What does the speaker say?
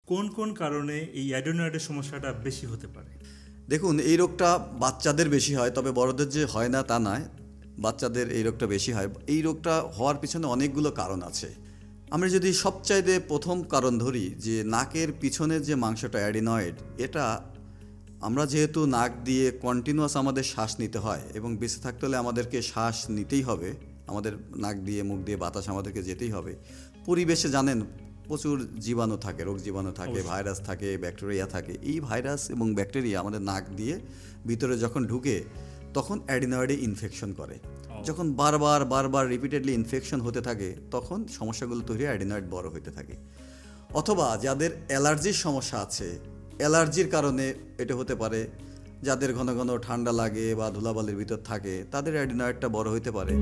কোন কোন কারণে এই অ্যাডিনোয়েডের সমস্যাটা বেশি হতে পারে? দেখুন, এই রোগটা বাচ্চাদের বেশি হয়, তবে বড়দের যে হয় না তা নয়, বাচ্চাদের এই রোগটা বেশি হয়। এই রোগটা হওয়ার পিছনে অনেকগুলো কারণ আছে। আমরা যদি সবচাইতে প্রথম কারণ ধরি, যে নাকের পিছনের যে মাংসটা অ্যাডিনয়েড, এটা আমরা যেহেতু নাক দিয়ে কন্টিনিউয়াস আমাদের শ্বাস নিতে হয় এবং বেঁচে থাকতে হলে আমাদেরকে শ্বাস নিতেই হবে, আমাদের নাক দিয়ে মুখ দিয়ে বাতাস আমাদেরকে যেতেই হবে। পরিবেশে জানেন প্রচুর জীবাণু থাকে, রোগ জীবাণু থাকে, ভাইরাস থাকে, ব্যাকটেরিয়া থাকে। এই ভাইরাস এবং ব্যাকটেরিয়া আমাদের নাক দিয়ে ভিতরে যখন ঢুকে তখন অ্যাডিনয়েডে ইনফেকশন করে। যখন বারবার রিপিটেডলি ইনফেকশন হতে থাকে তখন সমস্যাগুলো তৈরি হয়, অ্যাডিনয়েড বড় হতে থাকে। অথবা যাদের অ্যালার্জির সমস্যা আছে, অ্যালার্জির কারণে এটা হতে পারে। যাদের ঘন ঘন ঠান্ডা লাগে বা ধুলাবালির ভিতর থাকে তাদের অ্যাডিনয়েডটা বড় হতে পারে।